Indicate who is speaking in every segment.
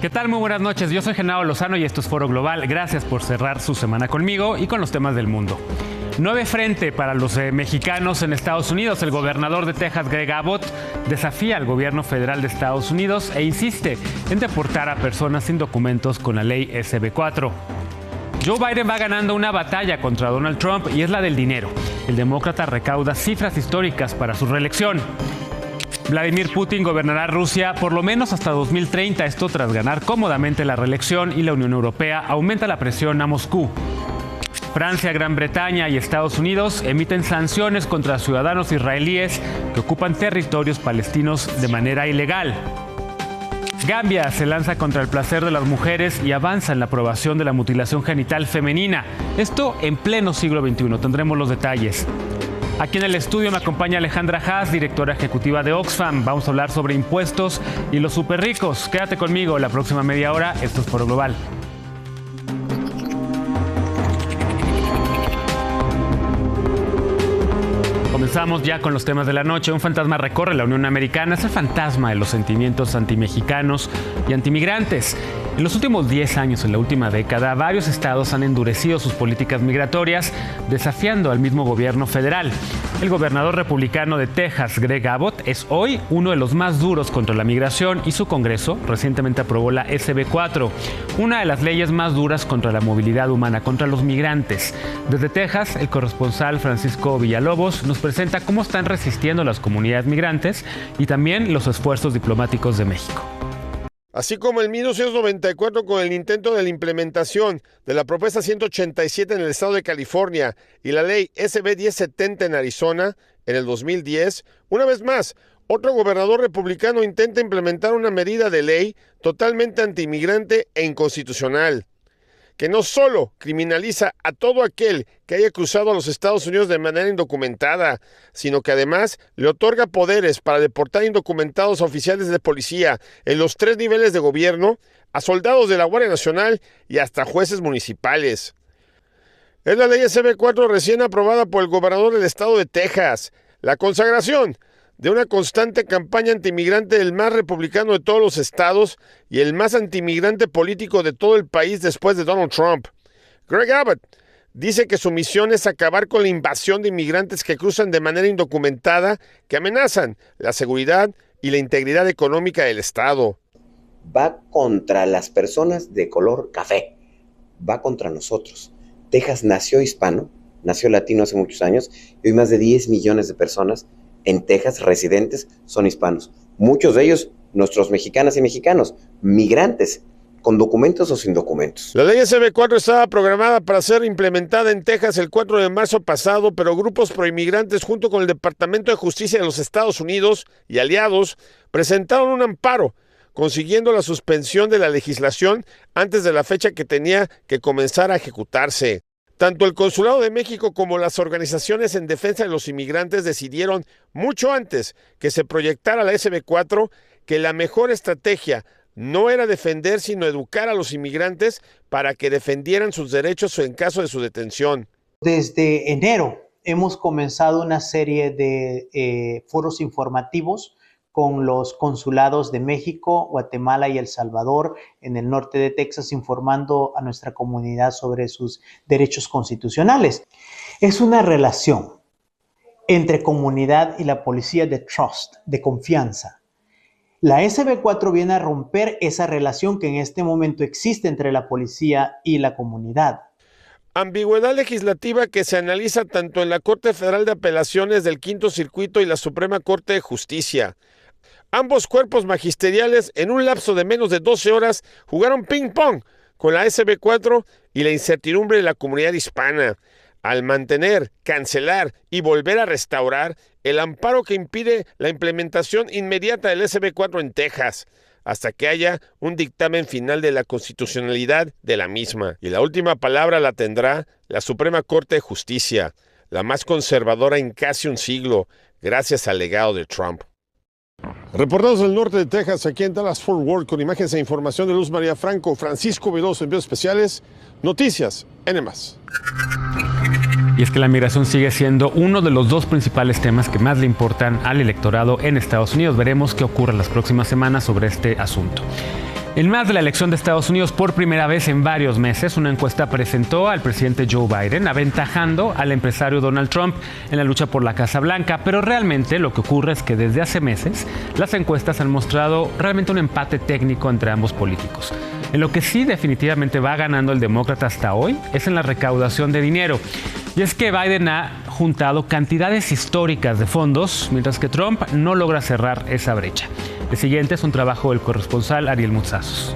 Speaker 1: ¿Qué tal? Muy buenas noches. Yo soy Genaro Lozano y esto es Foro Global. Gracias por cerrar su semana conmigo y con los temas del mundo. Nueve frente para los mexicanos en Estados Unidos. El gobernador de Texas, Greg Abbott, desafía al gobierno federal de Estados Unidos e insiste en deportar a personas sin documentos con la ley SB4. Joe Biden va ganando una batalla contra Donald Trump y es la del dinero. El demócrata recauda cifras históricas para su reelección. Vladimir Putin gobernará Rusia por lo menos hasta 2030, esto tras ganar cómodamente la reelección, y la Unión Europea aumenta la presión a Moscú. Francia, Gran Bretaña y Estados Unidos emiten sanciones contra ciudadanos israelíes que ocupan territorios palestinos de manera ilegal. Gambia se lanza contra el placer de las mujeres y avanza en la aprobación de la mutilación genital femenina. Esto en pleno siglo XXI. Tendremos los detalles. Aquí en el estudio me acompaña Alejandra Haas, directora ejecutiva de Oxfam. Vamos a hablar sobre impuestos y los superricos. Quédate conmigo la próxima media hora. Esto es Foro Global. Comenzamos ya con los temas de la noche. Un fantasma recorre la Unión Americana. Es el fantasma de los sentimientos antimexicanos y antimigrantes. En los últimos 10 años, en la última década, varios estados han endurecido sus políticas migratorias, desafiando al mismo gobierno federal. El gobernador republicano de Texas, Greg Abbott, es hoy uno de los más duros contra la migración y su Congreso recientemente aprobó la SB4, una de las leyes más duras contra la movilidad humana, contra los migrantes. Desde Texas, el corresponsal Francisco Villalobos nos presenta cómo están resistiendo las comunidades migrantes y también los esfuerzos diplomáticos de México.
Speaker 2: Así como en 1994 con el intento de la implementación de la propuesta 187 en el estado de California y la ley SB 1070 en Arizona en el 2010, una vez más, otro gobernador republicano intenta implementar una medida de ley totalmente antimigrante e inconstitucional, que no solo criminaliza a todo aquel que haya cruzado a los Estados Unidos de manera indocumentada, sino que además le otorga poderes para deportar indocumentados a oficiales de policía en los 3 niveles de gobierno, a soldados de la Guardia Nacional y hasta jueces municipales. Es la ley SB4 recién aprobada por el gobernador del estado de Texas, la consagración de una constante campaña antimigrante del más republicano de todos los estados y el más antimigrante político de todo el país después de Donald Trump. Greg Abbott dice que su misión es acabar con la invasión de inmigrantes que cruzan de manera indocumentada, que amenazan la seguridad y la integridad económica del estado.
Speaker 3: Va contra las personas de color café, va contra nosotros. Texas nació hispano, nació latino hace muchos años y hoy más de 10 millones de personas en Texas, residentes, son hispanos. Muchos de ellos, nuestros mexicanas y mexicanos, migrantes, con documentos o sin documentos.
Speaker 2: La ley SB4 estaba programada para ser implementada en Texas el 4 de marzo pasado, pero grupos proinmigrantes junto con el Departamento de Justicia de los Estados Unidos y aliados presentaron un amparo, consiguiendo la suspensión de la legislación antes de la fecha que tenía que comenzar a ejecutarse. Tanto el Consulado de México como las organizaciones en defensa de los inmigrantes decidieron mucho antes que se proyectara la SB4 que la mejor estrategia no era defender sino educar a los inmigrantes para que defendieran sus derechos en caso de su detención.
Speaker 4: Desde enero hemos comenzado una serie de foros informativos con los consulados de México, Guatemala y El Salvador en el norte de Texas, informando a nuestra comunidad sobre sus derechos constitucionales. Es una relación entre comunidad y la policía de trust, de confianza. La SB4 viene a romper esa relación que en este momento existe entre la policía y la comunidad.
Speaker 2: Ambigüedad legislativa que se analiza tanto en la Corte Federal de Apelaciones del Quinto Circuito y la Suprema Corte de Justicia. Ambos cuerpos magisteriales en un lapso de menos de 12 horas jugaron ping-pong con la SB4 y la incertidumbre de la comunidad hispana, al mantener, cancelar y volver a restaurar el amparo que impide la implementación inmediata del SB4 en Texas, hasta que haya un dictamen final de la constitucionalidad de la misma. Y la última palabra la tendrá la Suprema Corte de Justicia, la más conservadora en casi un siglo, gracias al legado de Trump. Reportados del norte de Texas, aquí en Dallas Fort Worth, con imágenes e información de Luz María Franco, Francisco Veloso, envíos especiales, Noticias N+.
Speaker 1: Y es que la migración sigue siendo uno de los 2 principales temas que más le importan al electorado en Estados Unidos. Veremos qué ocurre en las próximas semanas sobre este asunto. En más de la elección de Estados Unidos, por primera vez en varios meses, una encuesta presentó al presidente Joe Biden aventajando al empresario Donald Trump en la lucha por la Casa Blanca, pero realmente lo que ocurre es que desde hace meses las encuestas han mostrado realmente un empate técnico entre ambos políticos. En lo que sí definitivamente va ganando el demócrata hasta hoy es en la recaudación de dinero. Y es que Biden ha juntado cantidades históricas de fondos, mientras que Trump no logra cerrar esa brecha. El siguiente es un trabajo del corresponsal Ariel Mutsazos.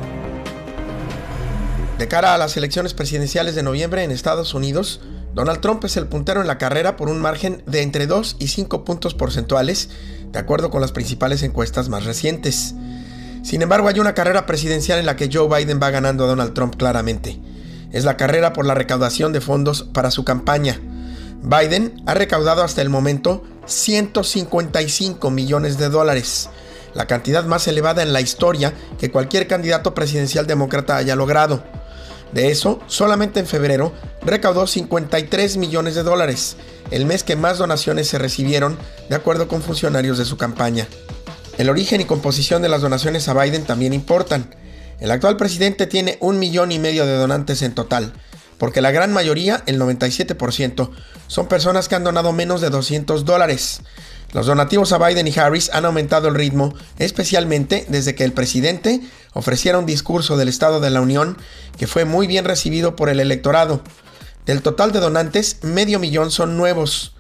Speaker 5: De cara a las elecciones presidenciales de noviembre en Estados Unidos, Donald Trump es el puntero en la carrera por un margen de entre 2 y 5 puntos porcentuales, de acuerdo con las principales encuestas más recientes. Sin embargo, hay una carrera presidencial en la que Joe Biden va ganando a Donald Trump claramente. Es la carrera por la recaudación de fondos para su campaña. Biden ha recaudado hasta el momento $155 millones, la cantidad más elevada en la historia que cualquier candidato presidencial demócrata haya logrado. De eso, solamente en febrero recaudó $53 millones, el mes que más donaciones se recibieron, de acuerdo con funcionarios de su campaña. El origen y composición de las donaciones a Biden también importan. El actual presidente tiene 1,5 millones de donantes en total, porque la gran mayoría, el 97%, son personas que han donado menos de $200. Los donativos a Biden y Harris han aumentado el ritmo, especialmente desde que el presidente ofreciera un discurso del Estado de la Unión que fue muy bien recibido por el electorado. Del total de donantes, 500,000 son nuevos.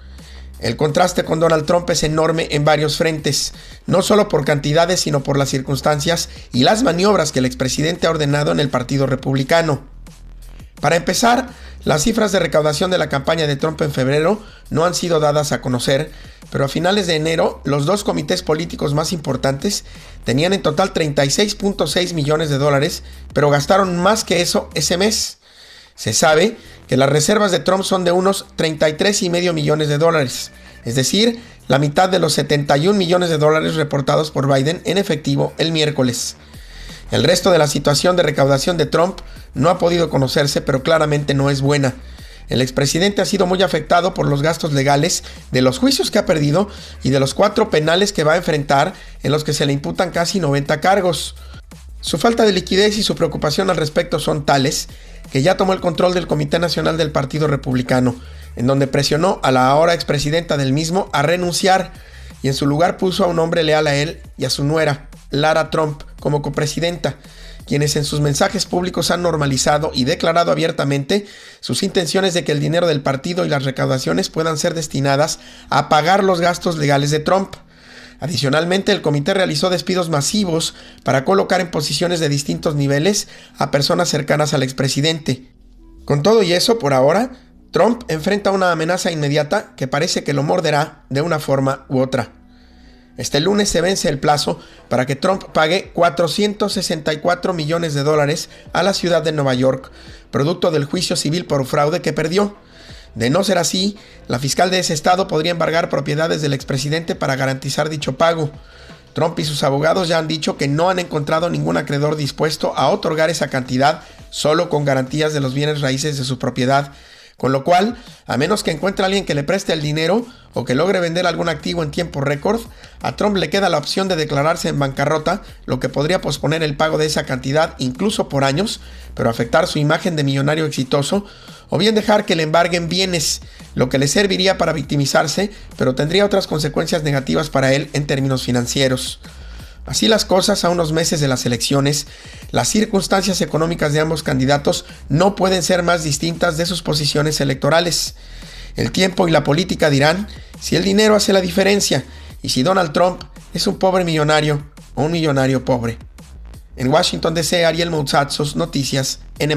Speaker 5: El contraste con Donald Trump es enorme en varios frentes, no solo por cantidades, sino por las circunstancias y las maniobras que el expresidente ha ordenado en el Partido Republicano. Para empezar, las cifras de recaudación de la campaña de Trump en febrero no han sido dadas a conocer, pero a finales de enero, los dos comités políticos más importantes tenían en total $36.6 millones, pero gastaron más que eso ese mes. Se sabe que las reservas de Trump son de unos $33.5 millones, es decir, la mitad de los $71 millones reportados por Biden en efectivo el miércoles. El resto de la situación de recaudación de Trump no ha podido conocerse, pero claramente no es buena. El expresidente ha sido muy afectado por los gastos legales de los juicios que ha perdido y de los 4 penales que va a enfrentar, en los que se le imputan casi 90 cargos. Su falta de liquidez y su preocupación al respecto son tales que ya tomó el control del Comité Nacional del Partido Republicano, en donde presionó a la ahora expresidenta del mismo a renunciar y en su lugar puso a un hombre leal a él y a su nuera, Lara Trump, como copresidenta, quienes en sus mensajes públicos han normalizado y declarado abiertamente sus intenciones de que el dinero del partido y las recaudaciones puedan ser destinadas a pagar los gastos legales de Trump. Adicionalmente, el comité realizó despidos masivos para colocar en posiciones de distintos niveles a personas cercanas al expresidente. Con todo y eso, por ahora, Trump enfrenta una amenaza inmediata que parece que lo morderá de una forma u otra. Este lunes se vence el plazo para que Trump pague $464 millones a la ciudad de Nueva York, producto del juicio civil por fraude que perdió. De no ser así, la fiscal de ese estado podría embargar propiedades del expresidente para garantizar dicho pago. Trump y sus abogados ya han dicho que no han encontrado ningún acreedor dispuesto a otorgar esa cantidad solo con garantías de los bienes raíces de su propiedad, con lo cual, a menos que encuentre a alguien que le preste el dinero o que logre vender algún activo en tiempo récord, a Trump le queda la opción de declararse en bancarrota, lo que podría posponer el pago de esa cantidad incluso por años, pero afectar su imagen de millonario exitoso, o bien dejar que le embarguen bienes, lo que le serviría para victimizarse, pero tendría otras consecuencias negativas para él en términos financieros. Así las cosas, a unos meses de las elecciones, las circunstancias económicas de ambos candidatos no pueden ser más distintas de sus posiciones electorales. El tiempo y la política dirán si el dinero hace la diferencia y si Donald Trump es un pobre millonario o un millonario pobre. En Washington DC, Ariel Mutsazos, Noticias N+.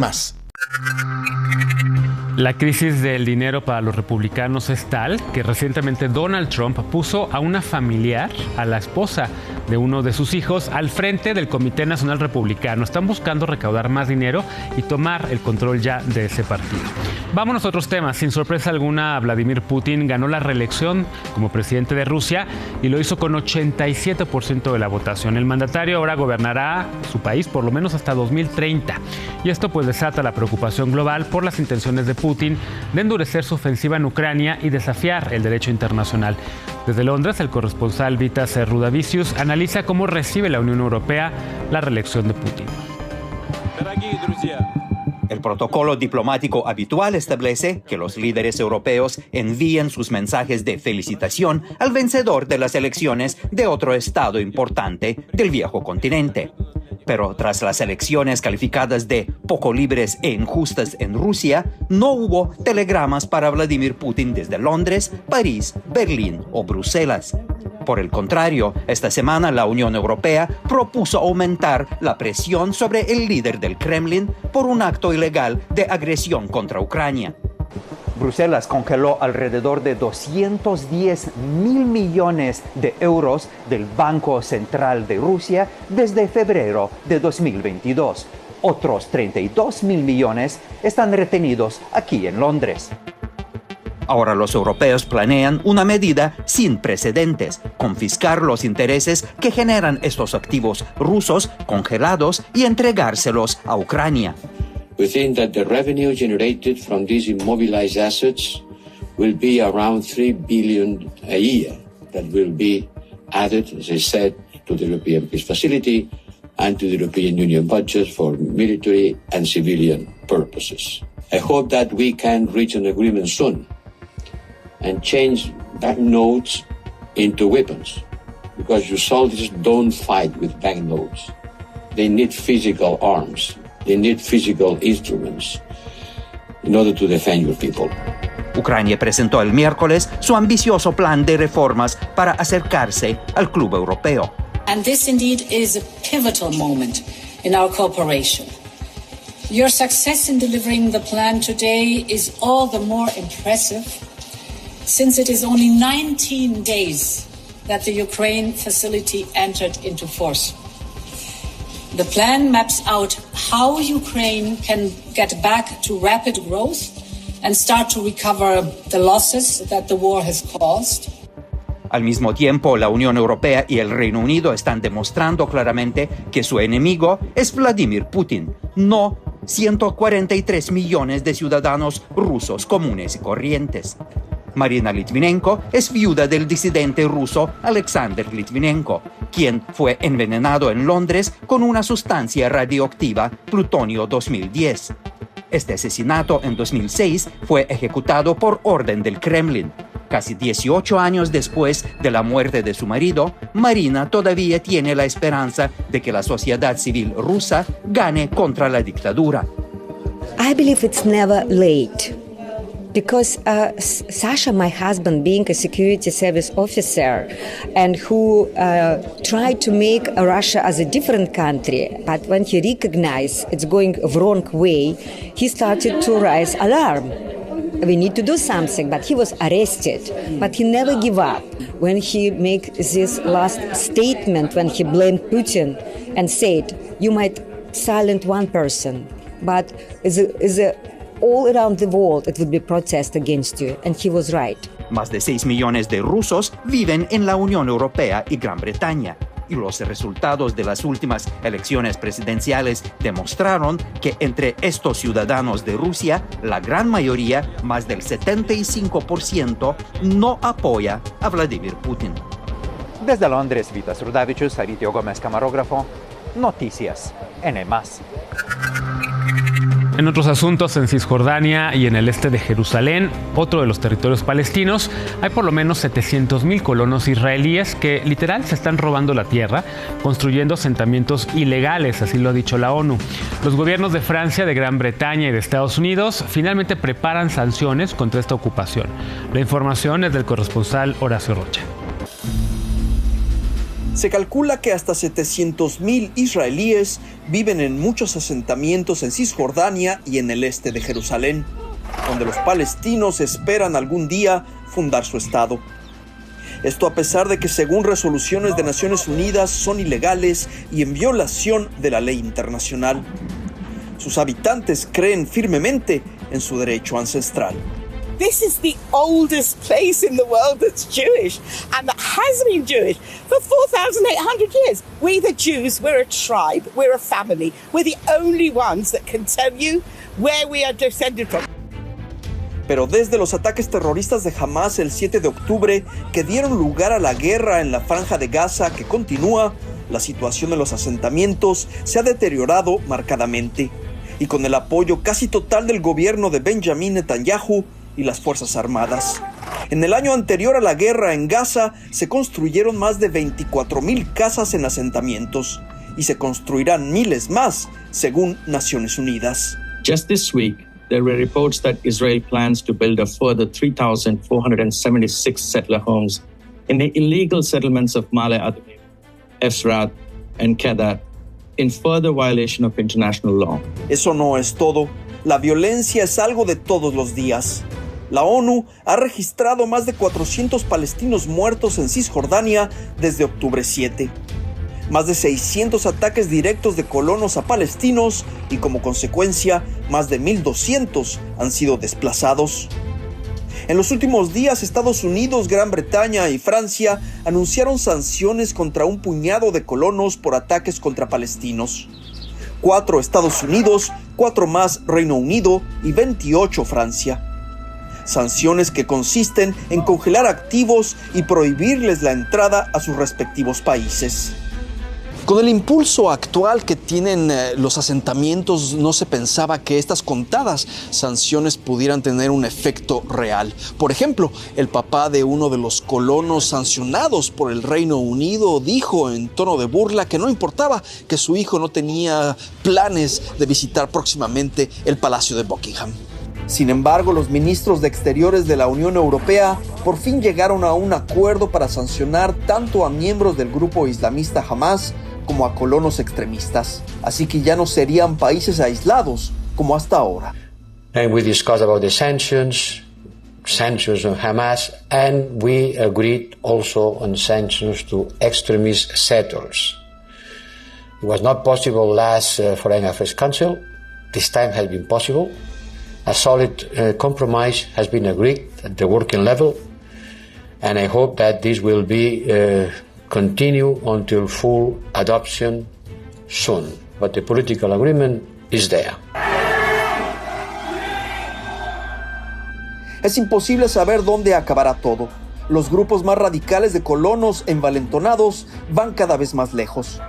Speaker 1: La crisis del dinero para los republicanos es tal que recientemente Donald Trump puso a una familiar, a la esposa de uno de sus hijos, al frente del Comité Nacional Republicano. Están buscando recaudar más dinero y tomar el control ya de ese partido. Vámonos a otros temas. Sin sorpresa alguna, Vladimir Putin ganó la reelección como presidente de Rusia y lo hizo con 87% de la votación. El mandatario ahora gobernará su país por lo menos hasta 2030. Y esto pues desata la preocupación global por las intenciones de Putin de endurecer su ofensiva en Ucrania y desafiar el derecho internacional. Desde Londres, el corresponsal Vitas Rudavicius analiza cómo recibe la Unión Europea la reelección de Putin.
Speaker 6: El protocolo diplomático habitual establece que los líderes europeos envíen sus mensajes de felicitación al vencedor de las elecciones de otro estado importante del viejo continente. Pero tras las elecciones calificadas de poco libres e injustas en Rusia, no hubo telegramas para Vladimir Putin desde Londres, París, Berlín o Bruselas. Por el contrario, esta semana la Unión Europea propuso aumentar la presión sobre el líder del Kremlin por un acto ilegal de agresión contra Ucrania. Bruselas congeló alrededor de 210 mil millones de euros del Banco Central de Rusia desde febrero de 2022. Otros 32 mil millones están retenidos aquí en Londres. Ahora los europeos planean una medida sin precedentes: confiscar los intereses que generan estos activos rusos congelados y entregárselos a Ucrania.
Speaker 7: We think that the revenue generated from these immobilized assets will be around 3 billion a year that will be added, as I said, to the European Peace Facility and to the European Union budget for military and civilian purposes. I hope that we can reach an agreement soon and change banknotes into weapons, because your soldiers don't fight with banknotes. They need physical arms. They need physical instruments in order to defend your people.
Speaker 6: Ucrania presentó el miércoles su ambicioso plan de reformas para acercarse al club europeo.
Speaker 8: And this indeed is a pivotal moment in our cooperation. Your success in delivering the plan today is all the more impressive, since it is only 19 days that the Ukraine facility entered into force. The plan maps out how Ukraine can get back to rapid growth and start to recover the losses that the war has caused.
Speaker 6: Al mismo tiempo, la Unión Europea y el Reino Unido están demostrando claramente que su enemigo es Vladimir Putin, no 143 millones de ciudadanos rusos comunes y corrientes. Marina Litvinenko es viuda del disidente ruso Alexander Litvinenko, quien fue envenenado en Londres con una sustancia radioactiva, plutonio 2010. Este asesinato en 2006 fue ejecutado por orden del Kremlin. Casi 18 años después de la muerte de su marido, Marina todavía tiene la esperanza de que la sociedad civil rusa gane contra la dictadura.
Speaker 9: I believe it's never late. Because Sasha, my husband, being a security service officer and who tried to make Russia as a different country, but when he recognized it's going the wrong way, he started to raise alarm. We need to do something, but he was arrested. But he never gave up. When he made this last statement, when he blamed Putin and said, you might silence one person, but all around the world it would be protest against you, and he was right.
Speaker 6: Más de 6 millones de rusos viven en la Unión Europea y Gran Bretaña, y los resultados de las últimas elecciones presidenciales demostraron que entre estos ciudadanos de Rusia, la gran mayoría, más del 75%, no apoya a Vladimir Putin. Desde Londres, Vitas Rudavichus, Aritio Gómez, camarógrafo, Noticias NM+.
Speaker 1: En otros asuntos, en Cisjordania y en el este de Jerusalén, otro de los territorios palestinos, hay por lo menos 700,000 colonos israelíes que literal se están robando la tierra, construyendo asentamientos ilegales, así lo ha dicho la ONU. Los gobiernos de Francia, de Gran Bretaña y de Estados Unidos finalmente preparan sanciones contra esta ocupación. La información es del corresponsal Horacio Rocha.
Speaker 10: Se calcula que hasta 700,000 israelíes viven en muchos asentamientos en Cisjordania y en el este de Jerusalén, donde los palestinos esperan algún día fundar su estado. Esto a pesar de que, según resoluciones de Naciones Unidas, son ilegales y en violación de la ley internacional. Sus habitantes creen firmemente en su derecho ancestral.
Speaker 11: This is the oldest place in the world that's Jewish and that has been Jewish for 4,800 years. We the Jews, we're a tribe, we're a family. We're the only ones that can tell you where we are descended from.
Speaker 10: Pero desde los ataques terroristas de Hamas el 7 de octubre, que dieron lugar a la guerra en la Franja de Gaza que continúa, la situación en los asentamientos se ha deteriorado marcadamente, y con el apoyo casi total del gobierno de Benjamin Netanyahu y las Fuerzas Armadas. En el año anterior a la guerra en Gaza se construyeron más de 24,000 casas en asentamientos y se construirán miles más, según Naciones Unidas.
Speaker 12: Just this week, there were reports that Israel plans to build a further 3,476 settler homes in the illegal settlements of Ma'ale Adumim, Efrat, and Kedat, in further violation of international law.
Speaker 10: Eso no es todo. La violencia es algo de todos los días. La ONU ha registrado más de 400 palestinos muertos en Cisjordania desde octubre 7. Más de 600 ataques directos de colonos a palestinos y como consecuencia, más de 1,200 han sido desplazados. En los últimos días, Estados Unidos, Gran Bretaña y Francia anunciaron sanciones contra un puñado de colonos por ataques contra palestinos. 4 Estados Unidos, 4 más Reino Unido y 28 Francia. Sanciones que consisten en congelar activos y prohibirles la entrada a sus respectivos países.
Speaker 13: Con el impulso actual que tienen los asentamientos, no se pensaba que estas contadas sanciones pudieran tener un efecto real. Por ejemplo, el papá de uno de los colonos sancionados por el Reino Unido dijo en tono de burla que no importaba que su hijo no tenía planes de visitar próximamente el Palacio de Buckingham.
Speaker 10: Sin embargo, los ministros de Exteriores de la Unión Europea por fin llegaron a un acuerdo para sancionar tanto a miembros del grupo islamista Hamas como a colonos extremistas. Así que ya no serían países aislados como hasta ahora.
Speaker 7: And we discussed about the sanctions on Hamas, and we agreed also on sanctions to extremist settlers. It was not possible last Foreign Affairs Council. This time has been possible. A solid compromise has been agreed at the working level, and I hope that this will be continue until full adoption soon. But the political agreement is there.
Speaker 10: Es imposible saber dónde acabará todo. Los grupos más radicales de colonos envalentonados van cada vez más lejos.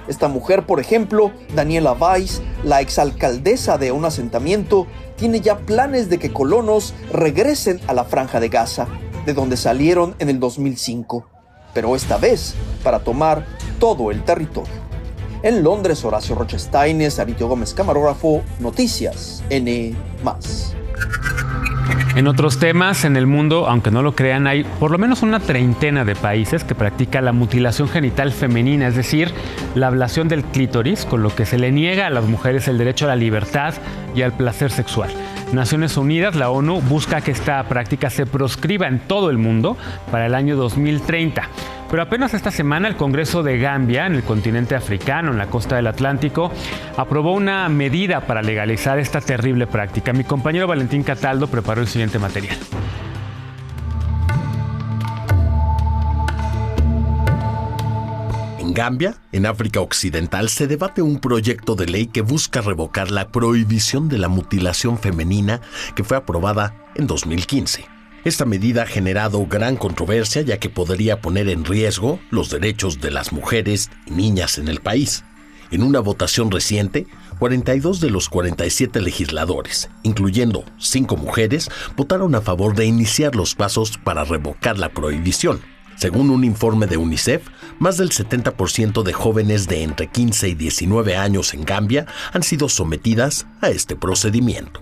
Speaker 10: Esta mujer, por ejemplo, Daniela Weiss, la exalcaldesa de un asentamiento, tiene ya planes de que colonos regresen a la Franja de Gaza, de donde salieron en el 2005, pero esta vez para tomar todo el territorio. En Londres, Horacio Rochestaines, Aritio Gómez, camarógrafo, Noticias N+.
Speaker 1: En otros temas, en el mundo, aunque no lo crean, hay por lo menos una treintena de países que practican la mutilación genital femenina, es decir, la ablación del clítoris, con lo que se le niega a las mujeres el derecho a la libertad y al placer sexual. Naciones Unidas, la ONU, busca que esta práctica se proscriba en todo el mundo para el año 2030. Pero apenas esta semana el Congreso de Gambia, en el continente africano, en la costa del Atlántico, aprobó una medida para legalizar esta terrible práctica. Mi compañero Valentín Cataldo preparó el siguiente material.
Speaker 14: En Gambia, en África Occidental, se debate un proyecto de ley que busca revocar la prohibición de la mutilación femenina que fue aprobada en 2015. Esta medida ha generado gran controversia ya que podría poner en riesgo los derechos de las mujeres y niñas en el país. En una votación reciente, 42 de los 47 legisladores, incluyendo 5 mujeres, votaron a favor de iniciar los pasos para revocar la prohibición. Según un informe de UNICEF, más del 70% de jóvenes de entre 15 y 19 años en Gambia han sido sometidas a este procedimiento.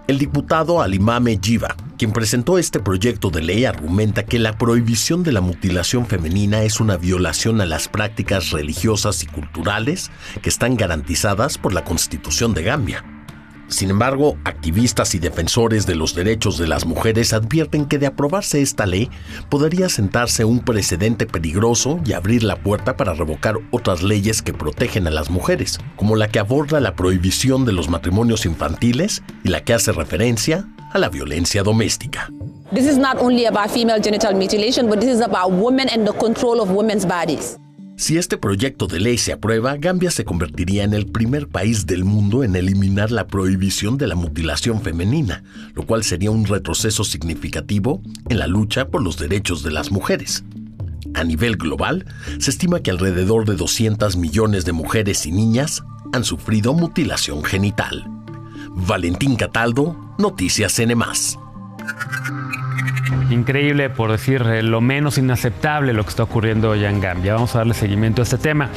Speaker 14: El diputado Alimame Jiva, quien presentó este proyecto de ley, argumenta que la prohibición de la mutilación femenina es una violación a las prácticas religiosas y culturales que están garantizadas por la Constitución de Gambia. Sin embargo, activistas y defensores de los derechos de las mujeres advierten que de aprobarse esta ley podría sentarse un precedente peligroso y abrir la puerta para revocar otras leyes que protegen a las mujeres, como la que aborda la prohibición de los matrimonios infantiles y la que hace referencia a la violencia doméstica.
Speaker 15: This is not only about female genital mutilation, but this is about women and the control of women's bodies.
Speaker 14: Si este proyecto de ley se aprueba, Gambia se convertiría en el primer país del mundo en eliminar la prohibición de la mutilación femenina, lo cual sería un retroceso significativo en la lucha por los derechos de las mujeres. A nivel global, se estima que alrededor de 200 millones de mujeres y niñas han sufrido mutilación genital. Valentín Cataldo, Noticias NM+.
Speaker 1: Increíble, por decir lo menos inaceptable, lo que está ocurriendo ya en Gambia. Vamos a darle seguimiento a este tema.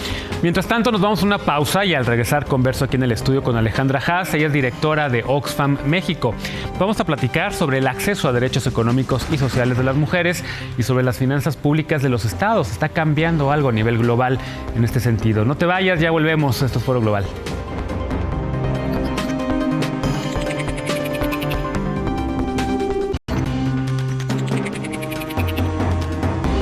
Speaker 1: Mientras tanto, nos vamos a una pausa y al regresar converso aquí en el estudio con Alejandra Haas. Ella es directora de Oxfam México. Vamos a platicar sobre el acceso a derechos económicos y sociales de las mujeres y sobre las finanzas públicas de los estados. Está cambiando algo a nivel global en este sentido. No te vayas, ya volvemos. Esto es Foro Global.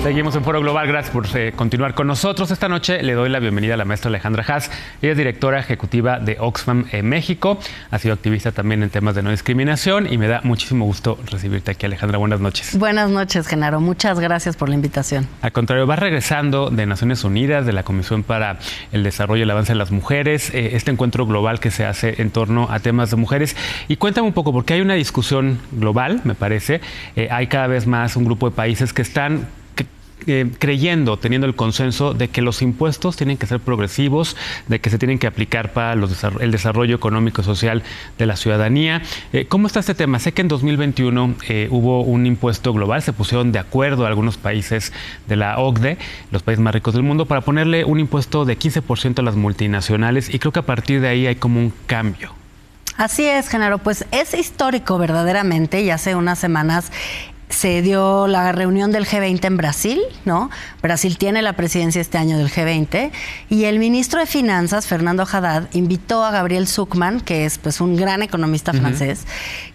Speaker 1: Seguimos en Foro Global, gracias por continuar con nosotros. Esta noche le doy la bienvenida a la maestra Alejandra Haas. Ella es directora ejecutiva de Oxfam México. Ha sido activista también en temas de no discriminación y me da muchísimo gusto recibirte aquí, Alejandra. Buenas noches.
Speaker 16: Buenas noches, Genaro. Muchas gracias por la invitación.
Speaker 1: Al contrario, vas regresando de Naciones Unidas, de la Comisión para el Desarrollo y el Avance de las Mujeres, este encuentro global que se hace en torno a temas de mujeres. Y cuéntame un poco, porque hay una discusión global, me parece. Hay cada vez más un grupo de países que están creyendo, teniendo el consenso de que los impuestos tienen que ser progresivos, de que se tienen que aplicar para el desarrollo económico y social de la ciudadanía. ¿Cómo está este tema? Sé que en 2021 hubo un impuesto global, se pusieron de acuerdo algunos países de la OCDE, los países más ricos del mundo, para ponerle un impuesto de 15% a las multinacionales, y creo que a partir de ahí hay como un cambio.
Speaker 16: Así es, Genaro, pues es histórico verdaderamente, y hace unas semanas se dio la reunión del G20 en Brasil, ¿no? Brasil tiene la presidencia este año del G20, y el ministro de Finanzas, Fernando Haddad, invitó a Gabriel Zucman, que es pues un gran economista francés,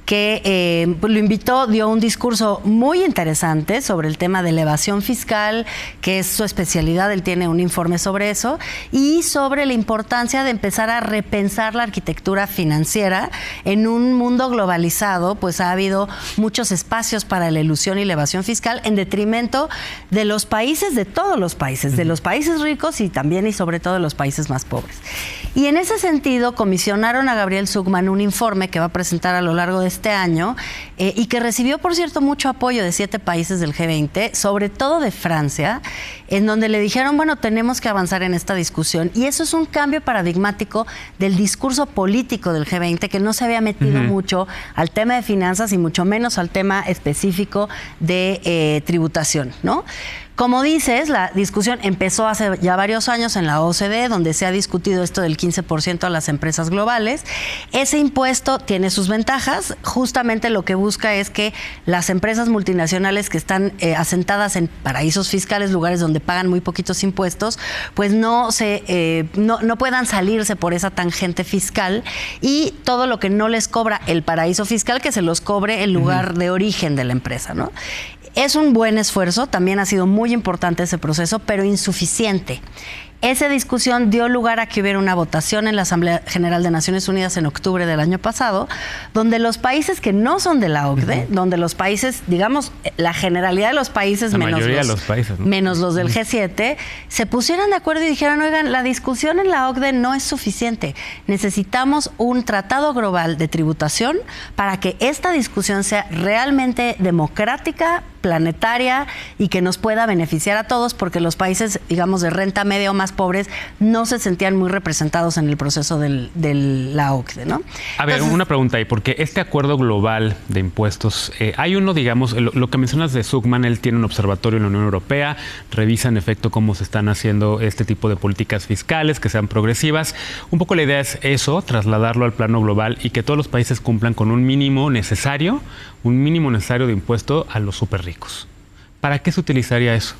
Speaker 16: que lo invitó, dio un discurso muy interesante sobre el tema de la evasión fiscal, que es su especialidad, él tiene un informe sobre eso, y sobre la importancia de empezar a repensar la arquitectura financiera en un mundo globalizado. Pues ha habido muchos espacios para la ilusión y la evasión fiscal en detrimento de los países, de todos los países, de los países ricos y también y sobre todo de los países más pobres. Y en ese sentido comisionaron a Gabriel Zucman un informe que va a presentar a lo largo de este año y que recibió, por cierto, mucho apoyo de 7 países del G20, sobre todo de Francia, en donde le dijeron, bueno, tenemos que avanzar en esta discusión. Y eso es un cambio paradigmático del discurso político del G20, que no se había metido mucho al tema de finanzas y mucho menos al tema específico de tributación, ¿no? Como dices, la discusión empezó hace ya varios años en la OCDE, donde se ha discutido esto del 15% a las empresas globales. Ese impuesto tiene sus ventajas. Justamente lo que busca es que las empresas multinacionales que están asentadas en paraísos fiscales, lugares donde pagan muy poquitos impuestos, pues no puedan salirse por esa tangente fiscal, y todo lo que no les cobra el paraíso fiscal, que se los cobre el lugar de origen de la empresa, ¿no? Es un buen esfuerzo, también ha sido muy importante ese proceso, pero insuficiente. Esa discusión dio lugar a que hubiera una votación en la Asamblea General de Naciones Unidas en octubre del año pasado, donde los países que no son de la OCDE, donde los países, digamos, la generalidad de los países, menos los del G7, se pusieron de acuerdo y dijeron, oigan, la discusión en la OCDE no es suficiente. Necesitamos un tratado global de tributación para que esta discusión sea realmente democrática, planetaria, y que nos pueda beneficiar a todos, porque los países, digamos, de renta media o más pobres no se sentían muy representados en el proceso de la OCDE, ¿no?
Speaker 1: A ver, una pregunta ahí, porque este acuerdo global de impuestos, hay uno, digamos, lo que mencionas de Zucman, él tiene un observatorio en la Unión Europea, revisa en efecto cómo se están haciendo este tipo de políticas fiscales que sean progresivas. Un poco la idea es eso, trasladarlo al plano global y que todos los países cumplan con un mínimo necesario de impuesto a los súper ricos. ¿Para qué se utilizaría eso?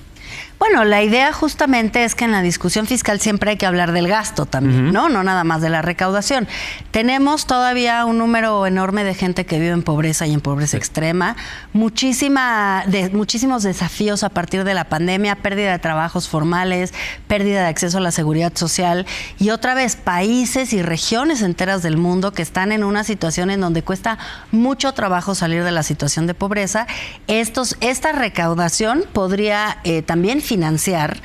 Speaker 16: Bueno, la idea justamente es que en la discusión fiscal siempre hay que hablar del gasto también, ¿no? No nada más de la recaudación. Tenemos todavía un número enorme de gente que vive en pobreza y en pobreza extrema, muchísimos desafíos a partir de la pandemia, pérdida de trabajos formales, pérdida de acceso a la seguridad social, y otra vez países y regiones enteras del mundo que están en una situación en donde cuesta mucho trabajo salir de la situación de pobreza. Esta recaudación podría también financiar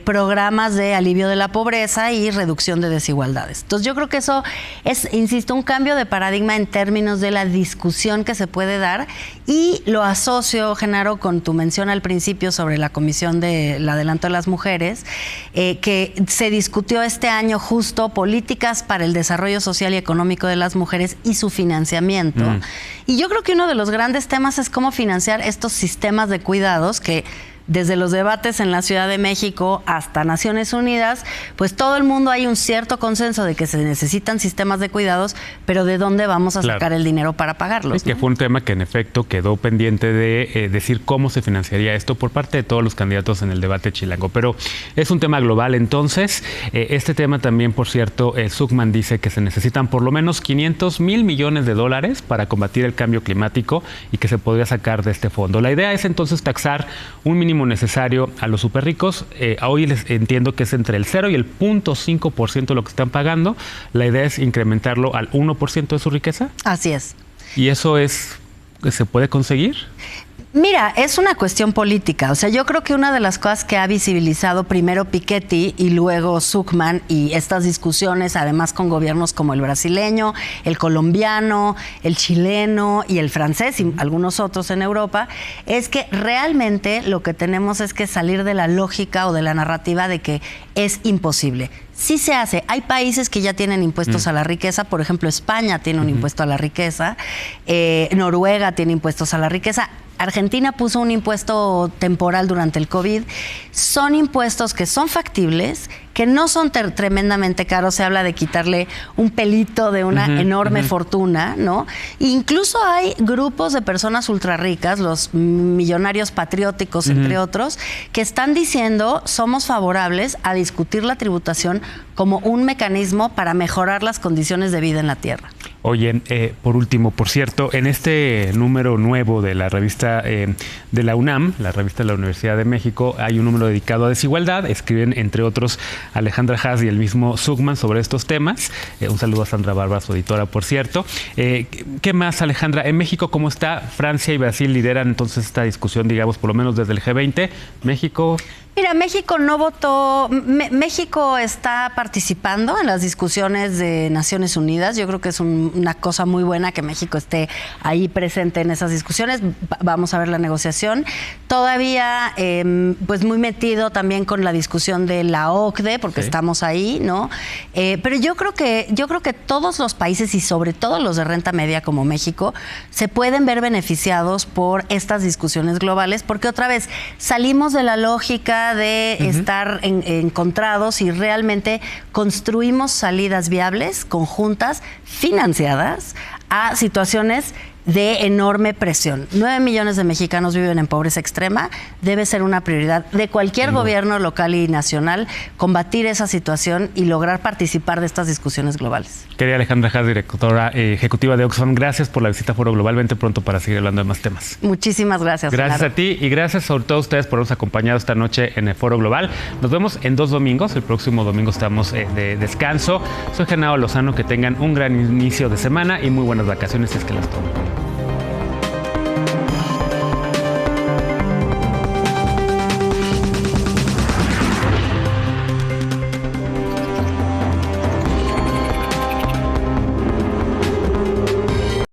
Speaker 16: programas de alivio de la pobreza y reducción de desigualdades. Entonces yo creo que eso es, insisto, un cambio de paradigma en términos de la discusión que se puede dar, y lo asocio, Genaro, con tu mención al principio sobre la Comisión del Adelanto de las Mujeres, que se discutió este año justo políticas para el desarrollo social y económico de las mujeres y su financiamiento. Y yo creo que uno de los grandes temas es cómo financiar estos sistemas de cuidados que, desde los debates en la Ciudad de México hasta Naciones Unidas, pues todo el mundo hay un cierto consenso de que se necesitan sistemas de cuidados, pero ¿de dónde vamos a sacar el dinero para pagarlos?
Speaker 1: Es que fue un tema que en efecto quedó pendiente de decir cómo se financiaría esto por parte de todos los candidatos en el debate chilango. Pero es un tema global, entonces. Este tema también, por cierto, Zucman dice que se necesitan por lo menos $500 mil millones para combatir el cambio climático y que se podría sacar de este fondo. La idea es entonces taxar un mínimo necesario a los superricos. Hoy les entiendo que es entre el 0 y el 0.5% de lo que están pagando. La idea es incrementarlo al 1% de su riqueza.
Speaker 16: Así es.
Speaker 1: ¿Y eso se puede conseguir?
Speaker 16: Mira, es una cuestión política. O sea, yo creo que una de las cosas que ha visibilizado primero Piketty y luego Zucman, y estas discusiones además con gobiernos como el brasileño, el colombiano, el chileno y el francés y algunos otros en Europa, es que realmente lo que tenemos es que salir de la lógica o de la narrativa de que es imposible. Sí se hace. Hay países que ya tienen impuestos a la riqueza. Por ejemplo, España tiene un impuesto a la riqueza. Noruega tiene impuestos a la riqueza. Argentina puso un impuesto temporal durante el COVID. Son impuestos que son factibles, que no son tremendamente caros. Se habla de quitarle un pelito de una enorme fortuna, ¿no? Incluso hay grupos de personas ultra ricas, los millonarios patrióticos, entre otros, que están diciendo somos favorables a discutir la tributación como un mecanismo para mejorar las condiciones de vida en la tierra.
Speaker 1: Oye, por último, por cierto, en este número nuevo de la revista de la UNAM, la revista de la Universidad de México, hay un número dedicado a desigualdad. Escriben, entre otros, Alejandra Haas y el mismo Zucman sobre estos temas. Un saludo a Sandra Barba, su editora, por cierto. ¿Qué más, Alejandra? En México, ¿cómo está? Francia y Brasil lideran entonces esta discusión, digamos, por lo menos desde el G20. México...
Speaker 16: Mira, México no votó. México está participando en las discusiones de Naciones Unidas. Yo creo que es una cosa muy buena que México esté ahí presente en esas discusiones. Vamos a ver la negociación. Todavía, pues muy metido también con la discusión de la OCDE, porque estamos ahí, ¿no? Pero yo creo que todos los países, y sobre todo los de renta media como México, se pueden ver beneficiados por estas discusiones globales, porque otra vez salimos de la lógica de estar encontrados y realmente construimos salidas viables, conjuntas, financiadas a situaciones de enorme presión. 9 millones de mexicanos viven en pobreza extrema. Debe ser una prioridad de cualquier gobierno local y nacional combatir esa situación y lograr participar de estas discusiones globales.
Speaker 1: Querida Alejandra Haas, directora ejecutiva de Oxfam, gracias por la visita a Foro Global. Vente pronto para seguir hablando de más temas.
Speaker 16: Muchísimas gracias.
Speaker 1: Gracias a ti y gracias sobre todo a ustedes por habernos acompañado esta noche en el Foro Global. Nos vemos en 2 domingos. El próximo domingo estamos de descanso. Soy Genaro Lozano. Que tengan un gran inicio de semana y muy buenas vacaciones si es que las toman.